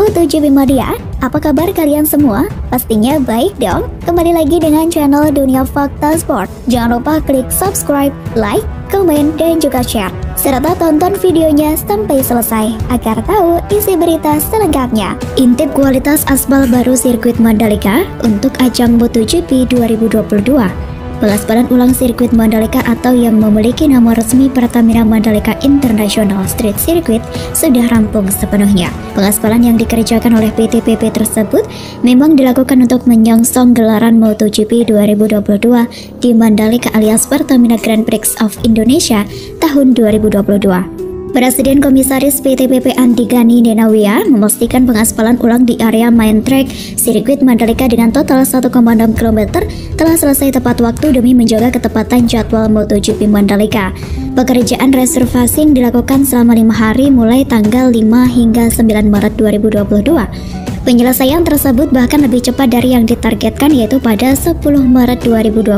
MotoGP Mania, apa kabar kalian semua? Pastinya baik dong. Kembali lagi dengan channel Dunia Fakta Sport. Jangan lupa klik subscribe, like, komen, dan juga share. Serta tonton videonya sampai selesai agar tahu isi berita selengkapnya. Intip kualitas aspal baru sirkuit Mandalika untuk ajang MotoGP 2022. Pengaspalan ulang sirkuit Mandalika atau yang memiliki nama resmi Pertamina Mandalika International Street Circuit sudah rampung sepenuhnya. Pengaspalan yang dikerjakan oleh PT PP tersebut memang dilakukan untuk menyongsong gelaran MotoGP 2022 di Mandalika alias Pertamina Grand Prix of Indonesia tahun 2022. Presiden Komisaris PT PP Andi Gani Denawia memastikan pengaspalan ulang di area main track sirkuit Mandalika dengan total 1,6 km telah selesai tepat waktu demi menjaga ketepatan jadwal MotoGP Mandalika. Pekerjaan resurfacing dilakukan selama 5 hari mulai tanggal 5 hingga 9 Maret 2022. Penyelesaian tersebut bahkan lebih cepat dari yang ditargetkan, yaitu pada 10 Maret 2022.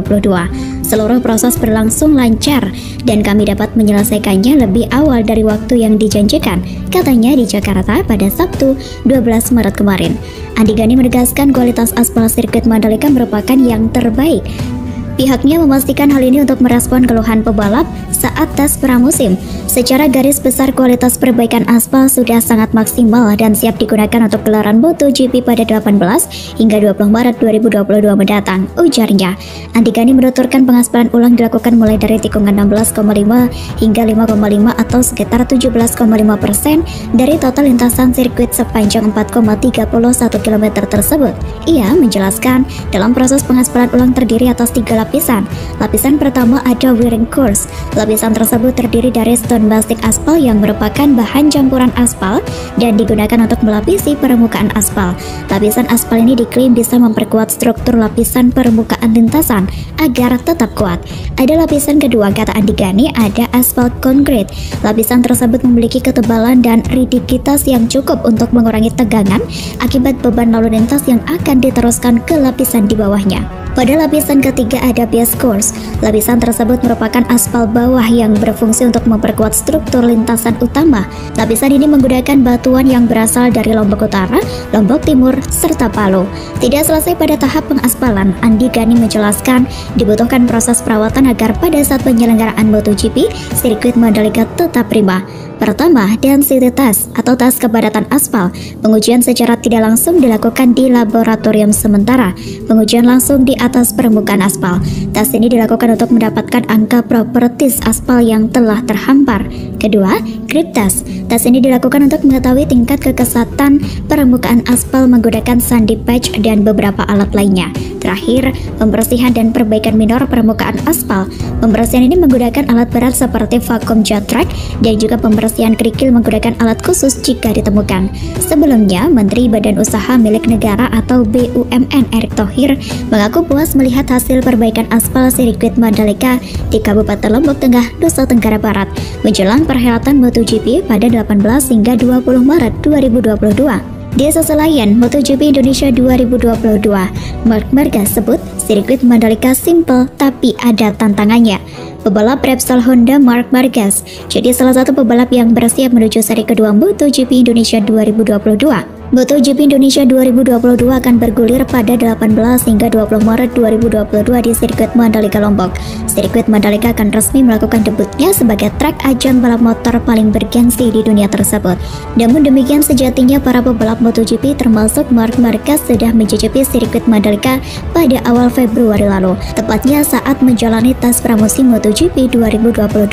Seluruh proses berlangsung lancar dan kami dapat menyelesaikannya lebih awal dari waktu yang dijanjikan, katanya di Jakarta pada Sabtu 12 Maret kemarin. Andi Gani menegaskan kualitas aspal sirkuit Mandalika merupakan yang terbaik. Pihaknya memastikan hal ini untuk merespon keluhan pebalap saat tes pramusim. Secara garis besar kualitas perbaikan aspal sudah sangat maksimal dan siap digunakan untuk gelaran MotoGP pada 18 hingga 20 Maret 2022 mendatang, ujarnya. Andi Gani menuturkan pengaspalan ulang dilakukan mulai dari tikungan 16,5 hingga 5,5 atau sekitar 17,5% dari total lintasan sirkuit sepanjang 4,31 km tersebut. Ia menjelaskan dalam proses pengaspalan ulang terdiri atas 3 lapisan. Lapisan pertama ada wearing course. Lapisan tersebut terdiri dari stone bastic aspal yang merupakan bahan campuran aspal dan digunakan untuk melapisi permukaan aspal. Lapisan aspal ini diklaim bisa memperkuat struktur lapisan permukaan lintasan agar tetap kuat. Ada lapisan kedua, kata Andi Gani, ada aspal konkret. Lapisan tersebut memiliki ketebalan dan rigiditas yang cukup untuk mengurangi tegangan akibat beban lalu lintas yang akan diteruskan ke lapisan di bawahnya. Pada lapisan ketiga ada base course. Lapisan tersebut merupakan aspal bawah yang berfungsi untuk memperkuat struktur lintasan utama. Lapisan ini menggunakan batuan yang berasal dari Lombok Utara, Lombok Timur, serta Palu. Tidak selesai pada tahap pengaspalan, Andi Gani menjelaskan dibutuhkan proses perawatan agar pada saat penyelenggaraan MotoGP, sirkuit Mandalika tetap prima. Pertama, density test atau tes kepadatan aspal. Pengujian secara tidak langsung dilakukan di laboratorium sementara. Pengujian langsung di atas permukaan aspal. Tes ini dilakukan untuk mendapatkan angka properties aspal yang telah terhampar. Kedua, grip test. Tes ini dilakukan untuk mengetahui tingkat kekesatan permukaan aspal menggunakan sandi patch dan beberapa alat lainnya. Terakhir, pembersihan dan perbaikan minor permukaan aspal. Pembersihan ini menggunakan alat berat seperti vacuum jet track dan juga pembersihan kerikil menggunakan alat khusus jika ditemukan. Sebelumnya, Menteri Badan Usaha Milik Negara atau BUMN Erick Thohir mengaku puas melihat hasil perbaikan aspal sirkuit Mandalika di Kabupaten Lombok Tengah, Nusa Tenggara Barat menjelang perhelatan MotoGP pada 18 hingga 20 Maret 2022. Di sisi lain, MotoGP Indonesia 2022, Marc Marquez sebut sirkuit Mandalika simple tapi ada tantangannya. Pebalap Repsol Honda Marc Marquez jadi salah satu pebalap yang bersiap menuju seri kedua MotoGP Indonesia 2022. MotoGP Indonesia 2022 akan bergulir pada 18 hingga 20 Maret 2022 di sirkuit Mandalika Lombok. Sirkuit Mandalika akan resmi melakukan debutnya sebagai trek ajang balap motor paling bergengsi di dunia tersebut. Namun demikian, sejatinya para pebalap MotoGP termasuk Marc Marquez sudah mencicipi sirkuit Mandalika pada awal Februari lalu, tepatnya saat menjalani tes pramusim MotoGP 2022.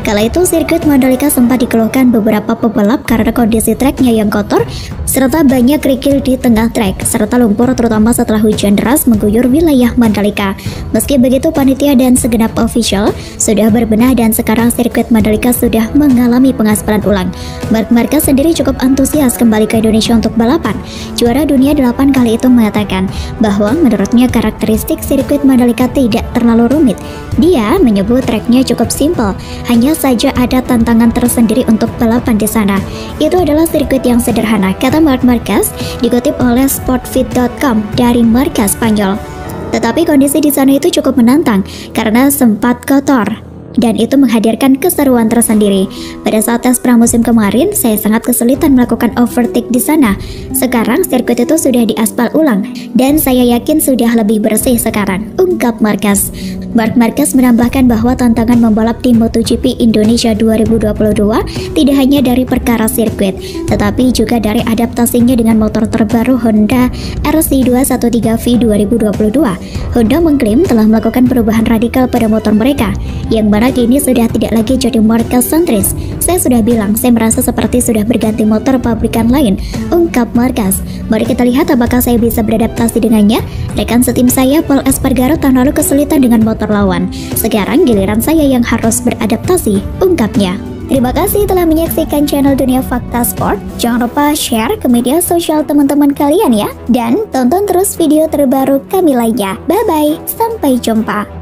Kala itu sirkuit Mandalika sempat dikeluhkan beberapa pebalap karena kondisi treknya yang kotor serta banyak kerikil di tengah trek serta lumpur terutama setelah hujan deras mengguyur wilayah Mandalika. Meski begitu, panitia dan segenap official sudah berbenah dan sekarang sirkuit Mandalika sudah mengalami pengaspalan ulang. Marc Marquez sendiri cukup antusias kembali ke Indonesia untuk balapan. Juara dunia 8 kali itu mengatakan bahwa menurutnya karakteristik sirkuit Mandalika tidak terlalu rumit. Dia menyebut treknya cukup simpel, hanya saja ada tantangan tersendiri untuk balapan di sana. Itu adalah sirkuit yang sederhana, kata Marc Marquez, dikutip oleh sportfit.com dari Marca Spanyol. Tetapi kondisi di sana itu cukup menantang karena sempat kotor. dan itu menghadirkan keseruan tersendiri. Pada saat tes pramusim kemarin, saya sangat kesulitan melakukan overtake di sana. Sekarang sirkuit itu sudah diaspal ulang dan saya yakin sudah lebih bersih sekarang, ungkap Marquez. Marc Marquez menambahkan bahwa tantangan membalap di MotoGP Indonesia 2022 tidak hanya dari perkara sirkuit, tetapi juga dari adaptasinya dengan motor terbaru Honda RC213V 2022. Honda mengklaim telah melakukan perubahan radikal pada motor mereka, yang mana kini sudah tidak lagi jadi Marquez sentris. Saya sudah bilang, saya merasa seperti sudah berganti motor pabrikan lain, ungkap Marquez. Mari kita lihat apakah saya bisa beradaptasi dengannya. Rekan setim saya Pol Espargaro tahun lalu kesulitan dengan motor lawan. Sekarang giliran saya yang harus beradaptasi, ungkapnya. Terima kasih telah menyaksikan channel Dunia Fakta Sport. Jangan lupa share ke media sosial teman-teman kalian ya. Dan tonton terus video terbaru kami lainnya. Bye-bye, sampai jumpa.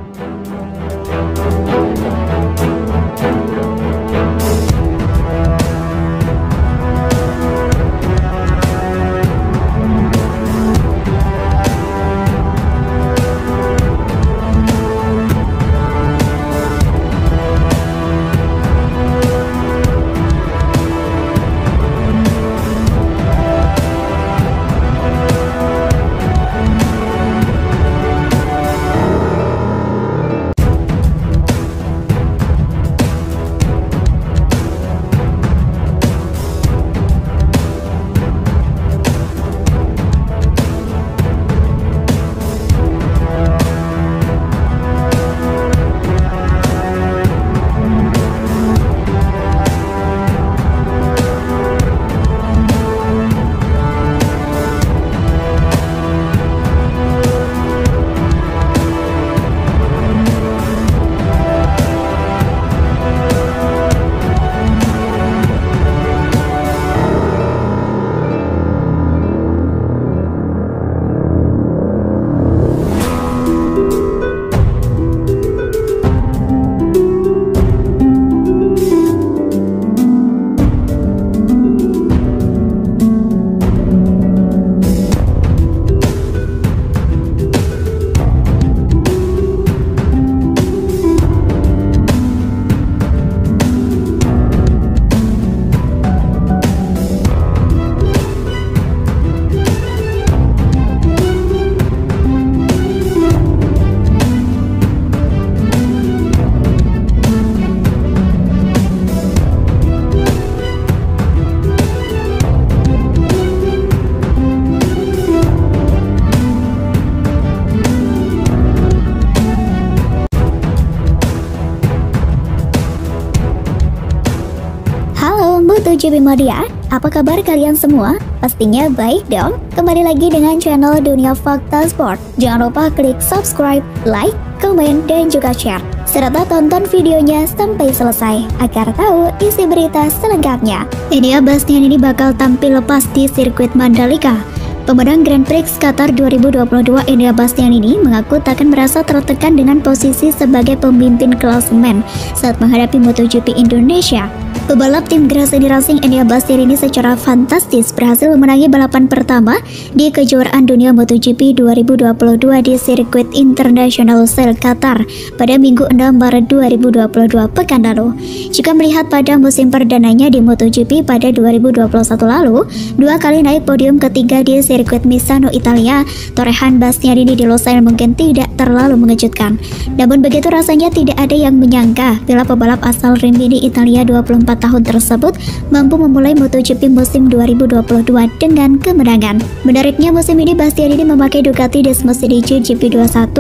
MotoGP Media, apa kabar kalian semua? Pastinya baik dong. Kembali lagi dengan channel Dunia Fakta Sport. Jangan lupa klik subscribe, like, komen, dan juga share. Serta tonton videonya sampai selesai agar tahu isi berita selengkapnya. Enea Bastian ini bakal tampil lepas di sirkuit Mandalika. Pemenang Grand Prix Qatar 2022 Enea Bastian ini mengaku takkan merasa tertekan dengan posisi sebagai pemimpin klasemen saat menghadapi MotoGP Indonesia. Pebalap tim Gresini Racing Enea Bastian ini secara fantastis berhasil memenangi balapan pertama di kejuaraan dunia MotoGP 2022 di sirkuit International Sale Qatar pada Minggu 6 Maret 2022 pekan lalu. Jika melihat pada musim perdananya di MotoGP pada 2021 lalu, dua kali naik podium ketiga di sirkuit Misano, Italia, torehan Bastian ini di Losail mungkin tidak terlalu mengejutkan. Namun begitu rasanya tidak ada yang menyangka bila pebalap asal Rimini, Italia 24 tahun tersebut mampu memulai MotoGP musim 2022 dengan kemenangan. Menariknya musim ini Bastian ini memakai Ducati Desmo CDG GP21,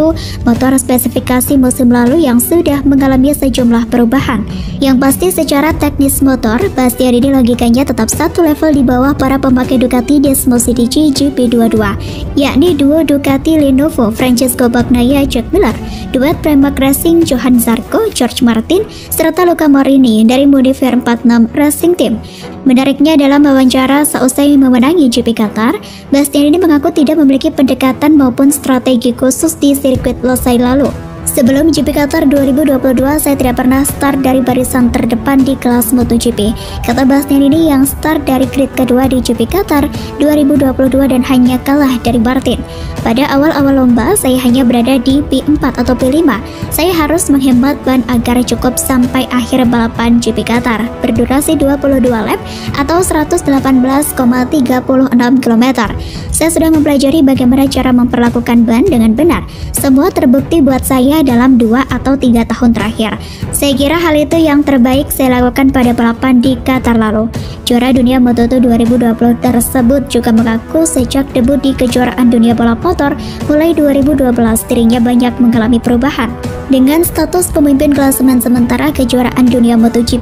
motor spesifikasi musim lalu yang sudah mengalami sejumlah perubahan. Yang pasti secara teknis motor, Bastian ini logikanya tetap satu level di bawah para pemakai Ducati Desmo CDG GP22, yakni duo Ducati Lenovo Francesco Bagnaia Jack Miller, duet Pramac Racing Johan Zarco George Martin, serta Luca Marini dari Modifier 46 Racing Team. Menariknya dalam wawancara seusai memenangi GP Qatar, Bastian ini mengaku tidak memiliki pendekatan maupun strategi khusus di sirkuit Losail lalu. Sebelum GP Qatar 2022, saya tidak pernah start dari barisan terdepan di kelas MotoGP, kata Bastianini yang start dari grid kedua di GP Qatar 2022 dan hanya kalah dari Martin. Pada awal-awal lomba, saya hanya berada di P4 atau P5. Saya harus menghemat ban agar cukup sampai akhir balapan GP Qatar, berdurasi 22 lap atau 118,36 km. Saya sudah mempelajari bagaimana cara memperlakukan ban dengan benar. Semua terbukti buat saya dalam 2 atau 3 tahun terakhir. Saya kira hal itu yang terbaik saya lakukan pada balapan di Qatar lalu. Juara dunia Moto2 2020 tersebut juga mengaku sejak debut di kejuaraan dunia balap motor mulai 2012 dirinya banyak mengalami perubahan. Dengan status pemimpin klasemen sementara kejuaraan dunia MotoGP